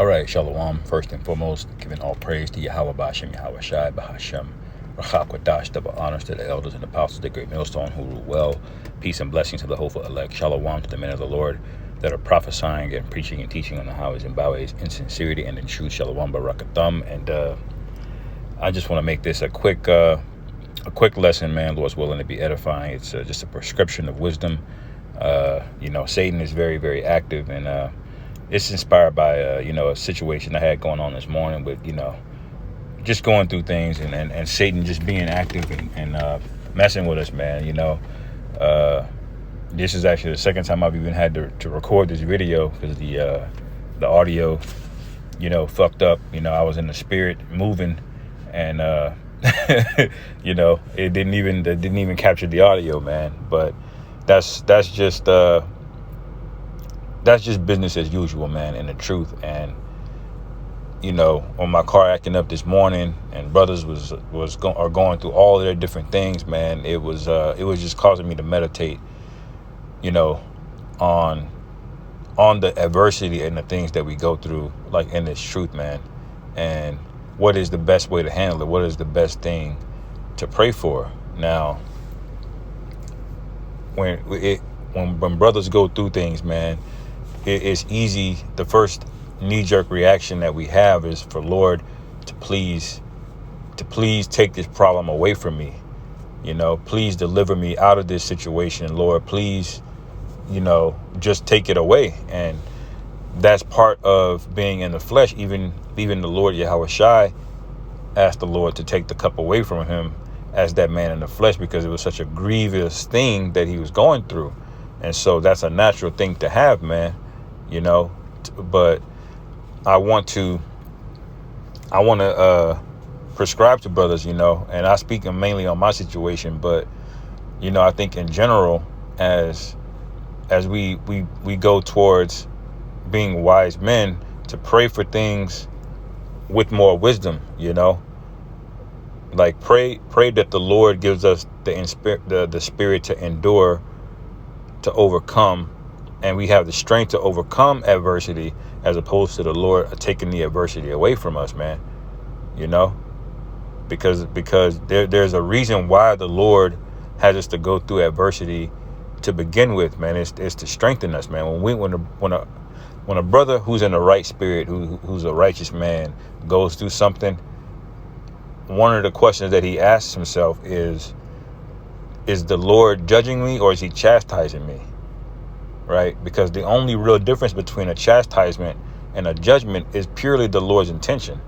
All right, Shalom. First and foremost, giving all praise to Yahweh Ba'ashem, Yahweh Shai, Bahashem, Rachak Wadash, double honors to the elders and apostles, the great millstone who rule well. Peace and blessings to the hopeful elect. Shalom to the men of the Lord that are prophesying and preaching and teaching on the highways and byways in sincerity and in truth. Shalom Barakatham. And I just want to make this a quick lesson, man. Lord's willing, to be edifying. It's just a prescription of wisdom. Satan is very, very active, and it's inspired by, a situation I had going on this morning with, just going through things and Satan just being active and messing with us, man. This is actually the second time I've even had to record this video because the audio, fucked up. I was in the spirit moving and, it didn't even capture the audio, man. But that's just business as usual, man, and the truth. And on my car acting up this morning, and brothers are going through all of their different things, man. It was just causing me to meditate, on the adversity and the things that we go through, like in this truth, man. And what is the best way to handle it? What is the best thing to pray for? Now, when brothers go through things, man, it's easy. The first knee-jerk reaction that we have is for Lord to please take this problem away from me. Please deliver me out of this situation. Lord, please, just take it away. And that's part of being in the flesh. Even the Lord Yahweh Shai asked the Lord to take the cup away from him as that man in the flesh, because it was such a grievous thing that he was going through. And so that's a natural thing to have, man. But I want to prescribe to brothers, and I speak mainly on my situation, but I think in general, as we go towards being wise men, to pray for things with more wisdom, like pray that the Lord gives us the spirit to endure, to overcome, and we have the strength to overcome adversity, as opposed to the Lord taking the adversity away from us, man. Because there's a reason why the Lord has us to go through adversity to begin with, man. It's to strengthen us, man. When a brother who's in the right spirit, who's a righteous man, goes through something, one of the questions that he asks himself is the Lord judging me, or is he chastising me? Right? Because the only real difference between a chastisement and a judgment is purely the Lord's intention.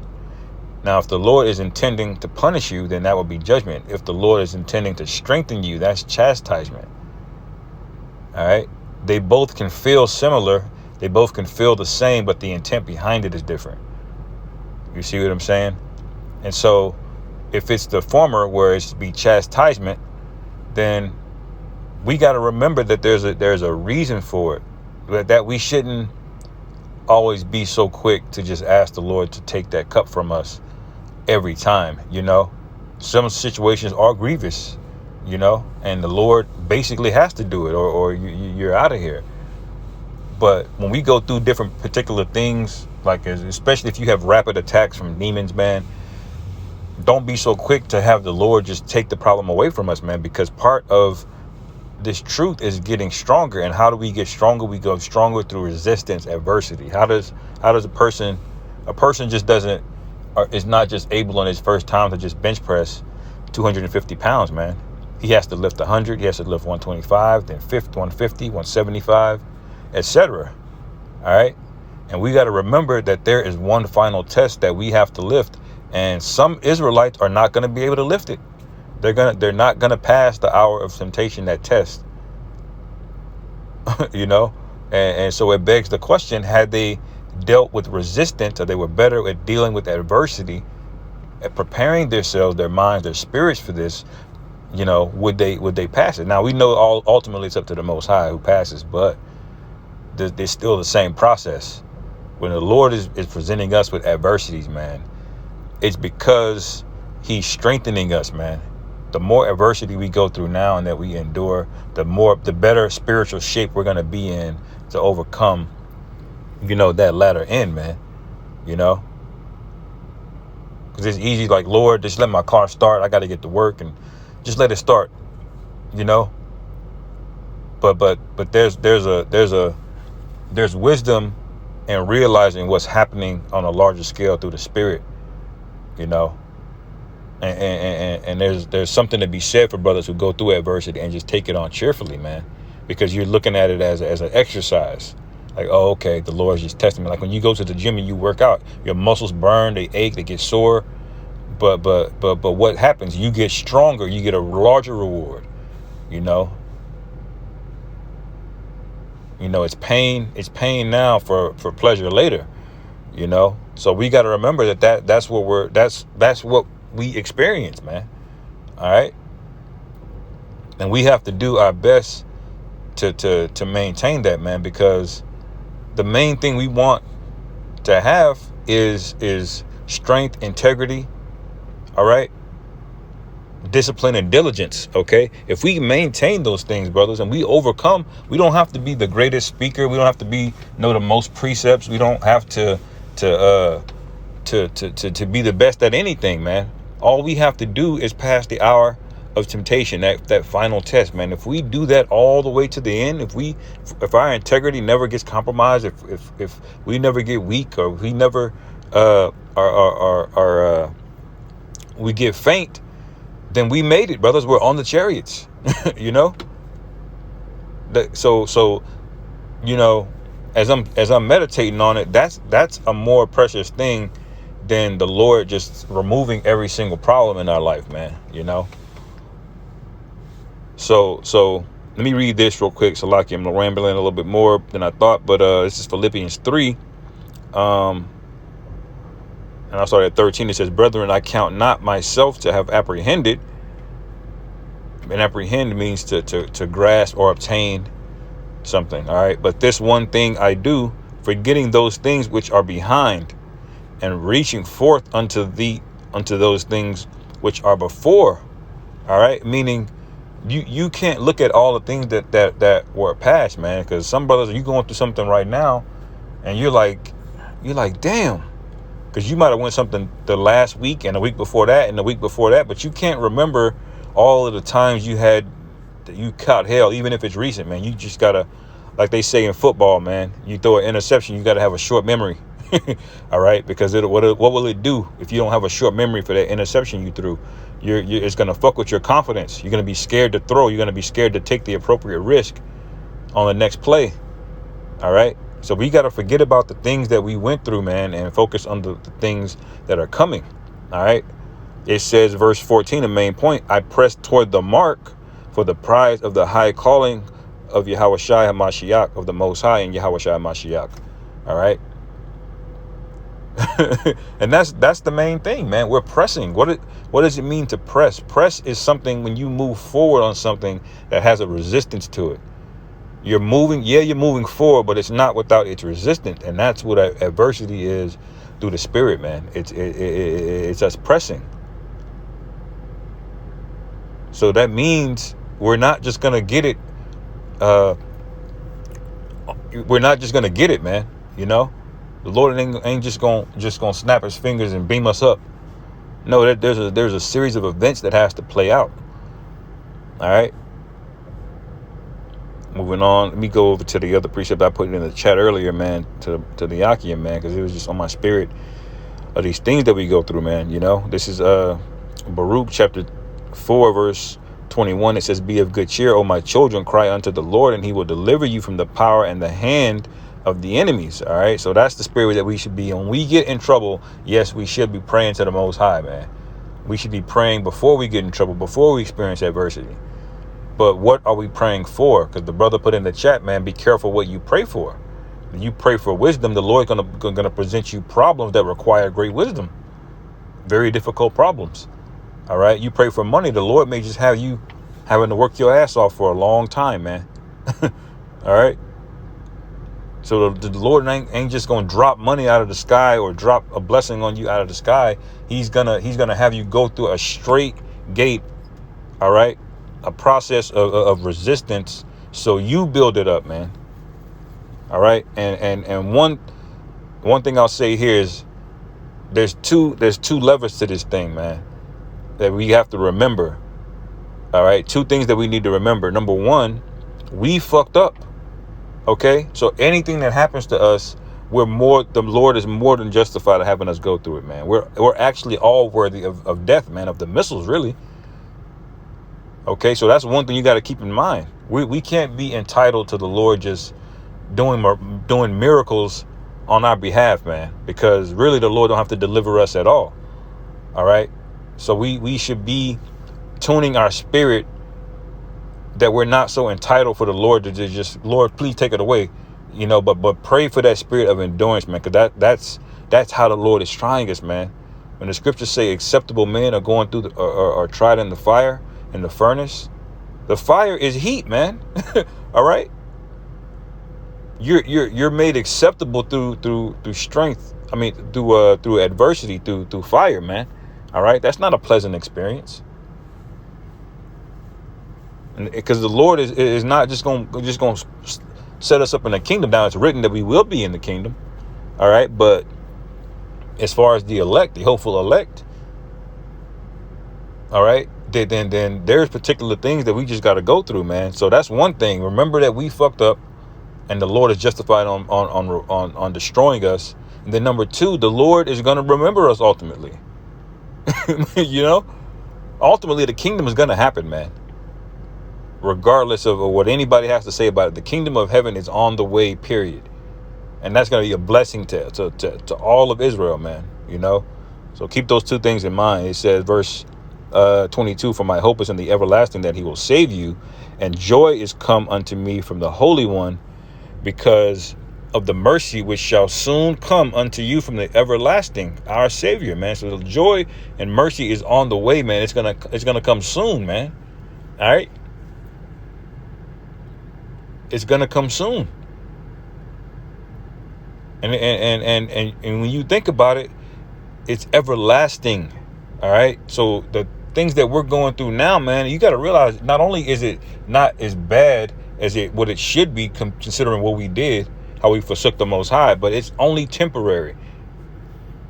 Now, if the Lord is intending to punish you, then that would be judgment. If the Lord is intending to strengthen you, that's chastisement. All right? They both can feel similar. They both can feel the same, but the intent behind it is different. You see what I'm saying? And so if it's the former, where it's to be chastisement, then we got to remember that there's a reason for it, that we shouldn't always be so quick to just ask the Lord to take that cup from us every time. Some situations are grievous, and the Lord basically has to do it, or you're out of here. But when we go through different particular things, like especially if you have rapid attacks from demons, man, don't be so quick to have the Lord just take the problem away from us, man, because part of this truth is getting stronger. And how do we get stronger? We go stronger through resistance, adversity. How does a person just is not just able on his first time to just bench press 250 pounds, man. He has to lift 100, he has to lift 125, then 150, 175, etc. All right. And we got to remember that there is one final test that we have to lift, and some Israelites are not going to be able to lift it. They're not gonna pass the hour of temptation, that test. And so it begs the question: had they dealt with resistance, or they were better at dealing with adversity, at preparing themselves, their minds, their spirits for this, would they pass it? Now we know ultimately it's up to the Most High who passes, but there's still the same process. When the Lord is presenting us with adversities, man, it's because He's strengthening us, man. The more adversity we go through now and that we endure, the better spiritual shape we're going to be in to overcome, that latter end, man. you know, because it's easy, like, Lord, just let my car start. I got to get to work and just let it start, you know. But there's wisdom in realizing what's happening on a larger scale through the Spirit, you know. And there's something to be said for brothers who go through adversity and just take it on cheerfully, man, because you're looking at it as an exercise. Like, oh, okay, the Lord's just testing me. Like when you go to the gym and you work out, your muscles burn, they ache, they get sore. But what happens? You get stronger. You get a larger reward. You know. It's pain. It's pain now for pleasure later. You know. So we got to remember that's what we experience, man. All right. And we have to do our best to maintain that, man, because the main thing we want to have is strength, integrity, all right, discipline and diligence. Okay, if we maintain those things, brothers, and we overcome, we don't have to be the greatest speaker, we don't have to know the most precepts, we don't have to be the best at anything, man. All we have to do is pass the hour of temptation, that final test, man. If we do that all the way to the end, if our integrity never gets compromised, if we never get weak, or we never we get faint, then we made it, brothers. We're on the chariots. You know. So you know, as I'm meditating on it, that's a more precious thing than the Lord just removing every single problem in our life, man. You know. So let me read this real quick. So, like, I'm rambling a little bit more than I thought, but this is Philippians 3. And I'll start at 13. It says, "Brethren, I count not myself to have apprehended." And apprehend means to grasp or obtain something. All right. "But this one thing I do, forgetting those things which are behind, and reaching forth unto those things which are before." All right. Meaning you can't look at all the things that were past, man, because some brothers, are you going through something right now and you're like, damn. Because you might have went something the last week and the week before that and the week before that, but you can't remember all of the times you caught hell, even if it's recent, man. You just gotta, like they say in football, man, you throw an interception, you gotta have a short memory. All right, because what will it do if you don't have a short memory for that interception you threw? It's gonna fuck with your confidence. You're gonna be scared to throw. You're gonna be scared to take the appropriate risk on the next play. All right. So we got to forget about the things that we went through, man, and focus on the things that are coming. All right. It says, verse 14, the main point, "I press toward the mark for the prize of the high calling of Yahweh Shai Hamashiach, of the Most High, and Yahweh Shai Mashiach." All right. And that's the main thing, man. We're pressing. What does it mean to press? Press is something when you move forward on something that has a resistance to it. You're moving forward, but it's not without its resistance. And that's what adversity is through the Spirit, man. It's us pressing. So that means we're not just going to get it. We're not just going to get it, man. You know, the Lord ain't just going to snap his fingers and beam us up. No, there's a series of events that has to play out. All right. Moving on, let me go over to the other precept I put in the chat earlier, man, to the Yakian, man, because it was just on my spirit of these things that we go through, man. You know, this is Baruch chapter 4, verse 21. It says, "Be of good cheer, O my children, cry unto the Lord, and he will deliver you from the power and the hand of the enemies." All right, so that's the spirit that we should be. When we get in trouble, yes, we should be praying to the Most High, man. We should be praying before we get in trouble, before we experience adversity. But what are we praying for? Because the brother put in the chat, man, be careful what you pray for. When you pray for wisdom, the Lord's gonna present you problems that require great wisdom. Very difficult problems. All right. You pray for money, the Lord may just have you having to work your ass off for a long time, man. All right. So the Lord ain't just gonna drop money out of the sky or drop a blessing on you out of the sky. He's gonna have you go through a straight gate. All right. A process of resistance, so you build it up, man. All right. And one thing I'll say here is there's two levers to this thing, man, that we have to remember. All right, two things that we need to remember. Number one, we fucked up. Okay, so anything that happens to us, the Lord is more than justified of having us go through it, man. We're actually all worthy of death, man, of the missiles, really. Okay, so that's one thing you got to keep in mind. We can't be entitled to the Lord just doing miracles on our behalf, man, because really the Lord don't have to deliver us at all. All right, so we should be tuning our spirit that we're not so entitled for the Lord to just, Lord, please take it away, but pray for that spirit of endurance, man, because that's how the Lord is trying us, man. When the scriptures say acceptable men are going through or tried in the fire, in the furnace, the fire is heat, man. All right, you're made acceptable through strength. I mean, through adversity, through fire, man. All right, that's not a pleasant experience. And because the Lord is not just going to set us up in the kingdom. Now it's written that we will be in the kingdom. All right. But as far as the elect, the hopeful elect, all right, then there's particular things that we just got to go through, man. So that's one thing. Remember that we fucked up and the Lord is justified on destroying us. And then number two, the Lord is going to remember us ultimately. Ultimately the kingdom is going to happen, man. Regardless of what anybody has to say about it, the kingdom of heaven is on the way, period. And that's going to be a blessing to all of Israel, man. So keep those two things in mind. It says, verse 22, for my hope is in the everlasting, that he will save you, and joy is come unto me from the Holy One, because of the mercy which shall soon come unto you from the everlasting, our Savior, man. So the joy and mercy is on the way, man. It's gonna come soon, man. All right. It's gonna come soon. And when you think about it, it's everlasting. All right. So the things that we're going through now, man, you got to realize not only is it not as bad as what it should be, considering what we did, how we forsook the Most High, but it's only temporary.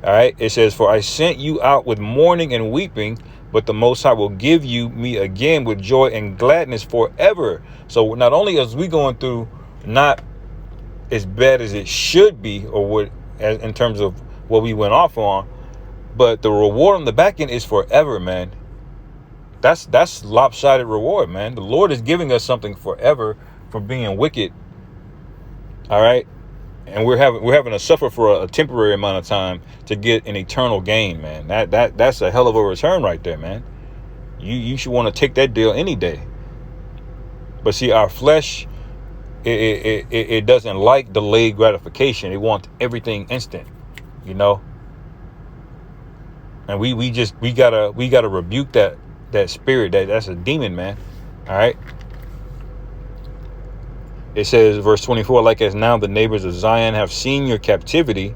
All right. It says, for I sent you out with mourning and weeping, but the Most High will give you me again with joy and gladness forever. So not only is we going through not as bad as it should be, or in terms of what we went off on, but the reward on the back end is forever, man. That's lopsided reward, man. The Lord is giving us something forever for being wicked. All right. And we're having to suffer for a temporary amount of time to get an eternal gain, man. That's a hell of a return right there, man. You should want to take that deal any day. But see, our flesh, it doesn't like delayed gratification. It wants everything instant, And we gotta rebuke that spirit. That's a demon, man. All right. It says, verse 24, like as now the neighbors of Zion have seen your captivity,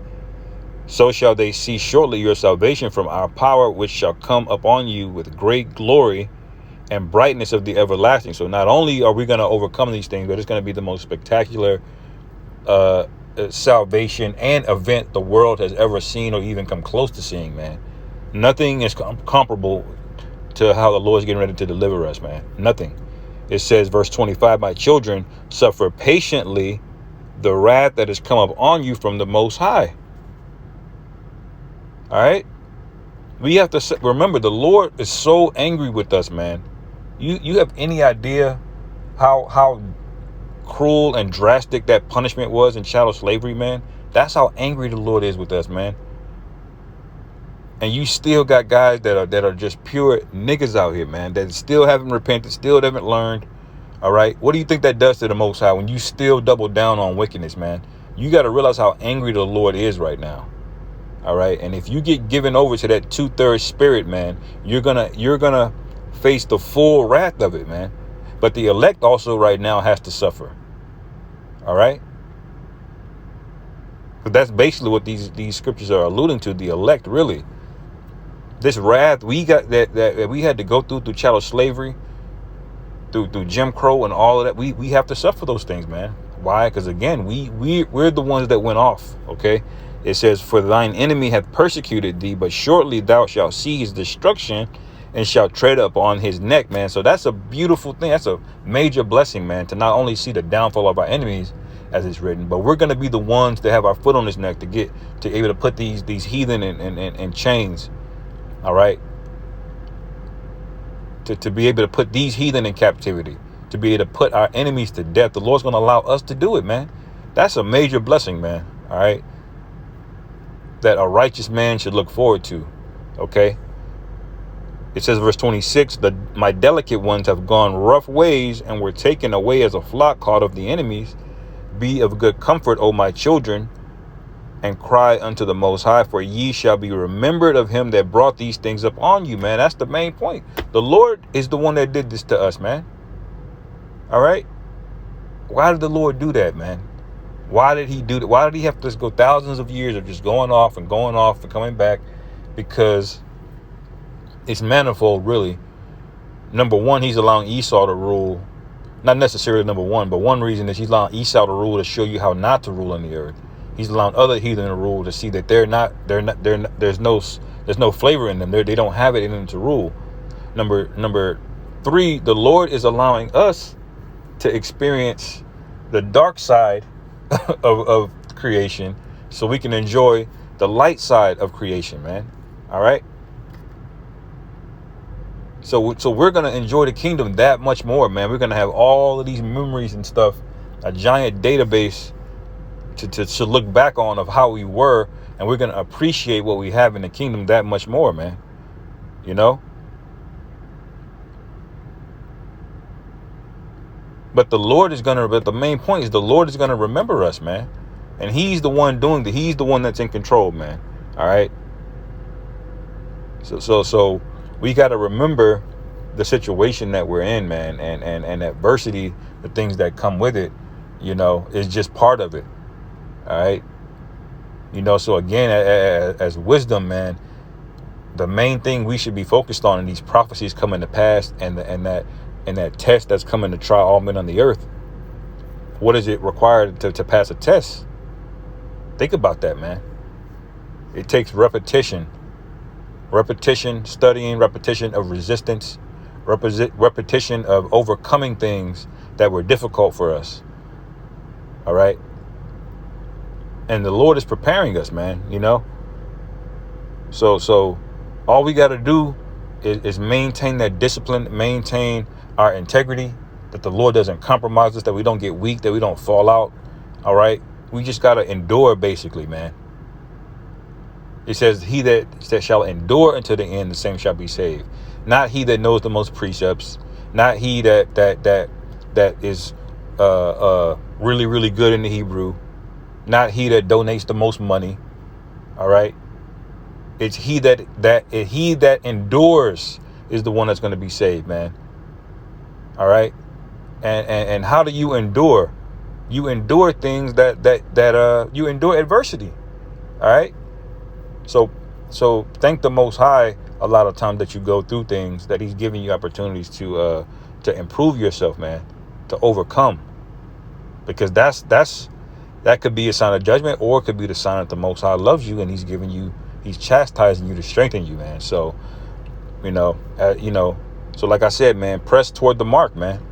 so shall they see shortly your salvation from our power, which shall come upon you with great glory and brightness of the everlasting. So not only are we going to overcome these things, but it's going to be the most spectacular salvation and event the world has ever seen or even come close to seeing, man. Nothing is comparable to how the Lord is getting ready to deliver us, man. Nothing. It says, verse 25, my children, suffer patiently the wrath that has come up on you from the Most High. All right. We have to remember the Lord is so angry with us, man. You have any idea how cruel and drastic that punishment was in chattel slavery, man? That's how angry the Lord is with us, man. And you still got guys that are just pure niggas out here, man, that still haven't repented, still haven't learned. All right. What do you think that does to the Most High when you still double down on wickedness, man? You got to realize how angry the Lord is right now. All right. And if you get given over to that 2/3 spirit, man, you're gonna face the full wrath of it, man. But the elect also right now has to suffer. All right. But that's basically what these scriptures are alluding to. The elect, really. This wrath we got that we had to go through chattel slavery, through Jim Crow and all of that. We have to suffer those things, man. Why? Because again, we're the ones that went off. Okay. It says, for thine enemy hath persecuted thee, but shortly thou shalt see his destruction and shalt tread upon his neck, man. So that's a beautiful thing. That's a major blessing, man, to not only see the downfall of our enemies, as it's written, but we're going to be the ones that have our foot on his neck to get to able to put these heathen in chains. All right. To be able to put these heathen in captivity, to be able to put our enemies to death. The Lord's going to allow us to do it, man. That's a major blessing, man. All right. That a righteous man should look forward to. Okay. It says, verse 26, my delicate ones have gone rough ways and were taken away as a flock caught of the enemies. Be of good comfort, O my children, and cry unto the Most High, for ye shall be remembered of him that brought these things upon you, man. That's the main point. The Lord is the one that did this to us, man. All right. Why did the Lord do that, man? Why did he do that? Why did he have to just go thousands of years of just going off and coming back? Because it's manifold, really. Number one, he's allowing Esau to rule. Not necessarily number one, but one reason is he's allowing Esau to rule to show you how not to rule on the earth. He's allowing other heathen to rule to see that there's no flavor in them. They don't have it in them to rule. Number three, the Lord is allowing us to experience the dark side of creation so we can enjoy the light side of creation, man. All right. So we're going to enjoy the kingdom that much more, man. We're going to have all of these memories and stuff, a giant database to look back on of how we were. And we're going to appreciate what we have in the kingdom that much more, man. You know? But the main point is the Lord is going to remember us, man. And he's the one he's the one that's in control, man. All right. So we got to remember the situation that we're in, man, and adversity, the things that come with it, you know, is just part of it. All right. You know, so again, as wisdom, man, the main thing we should be focused on in these prophecies coming to pass and that test that's coming to try all men on the earth. What is it required to pass a test? Think about that, man. It takes repetition, studying, repetition of resistance, repetition of overcoming things that were difficult for us. All right. And the Lord is preparing us, man, you know. So all we got to do is maintain that discipline, maintain our integrity, that the Lord doesn't compromise us, that we don't get weak, that we don't fall out. All right. We just got to endure, basically, man. It says, he that shall endure unto the end, the same shall be saved. Not he that knows the most precepts, not he that is really, really good in the Hebrew, not he that donates the most money. All right. It's he that endures is the one that's going to be saved, man. All right. And how do you endure? You endure things that you endure adversity. All right. So thank the Most High a lot of times that you go through things, that he's giving you opportunities to improve yourself, man, to overcome, because that could be a sign of judgment, or it could be the sign that the Most High loves you and he's chastising you to strengthen you, man. So, so like I said, man, press toward the mark, man.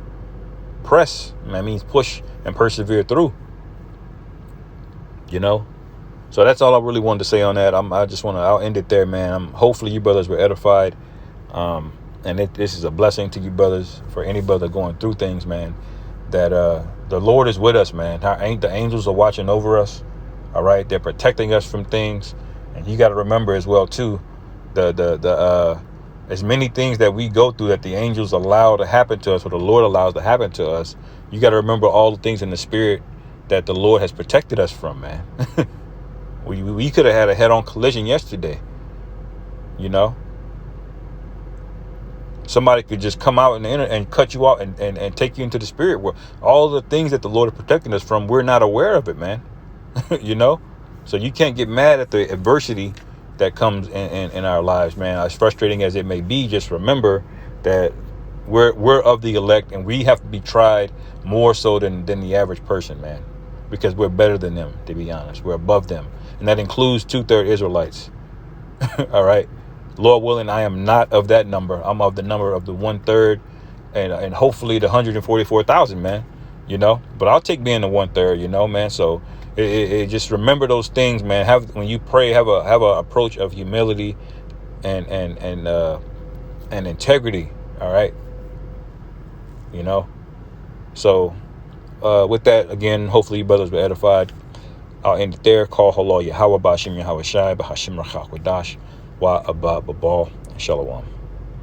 Press, man, means push and persevere through, you know. So that's all I really wanted to say on that. I'll end it there, man. Hopefully you brothers were edified. And this is a blessing to you brothers, for any brother going through things, man, that the Lord is with us, man. The angels are watching over us. All right. They're protecting us from things. And you got to remember as well, too, as many things that we go through that the angels allow to happen to us, or the Lord allows to happen to us. You got to remember all the things in the spirit that the Lord has protected us from, man. We could have had a head-on collision yesterday, you know. Somebody could just come out and cut you out and take you into the spirit world. All the things that the Lord is protecting us from, we're not aware of it, man. You know. So you can't get mad at the adversity that comes in our lives, man. As frustrating as it may be, just remember that we're of the elect, and we have to be tried more so than the average person, man. because we're better than them, to be honest. We're above them. And that includes 2/3 Israelites. All right. Lord willing, I am not of that number. I'm of the number of the 1/3 and hopefully the 144,000, man, but I'll take being the 1/3, man. So it just remember those things, man. When you pray, have a approach of humility and integrity. All right. So with that, again, hopefully you brothers were edified. I'll end it there. Call halal Yahweh, Bashim Yahweh Shai, Bahashim Rachak Wadash, Wa Abba Babal, Shalom.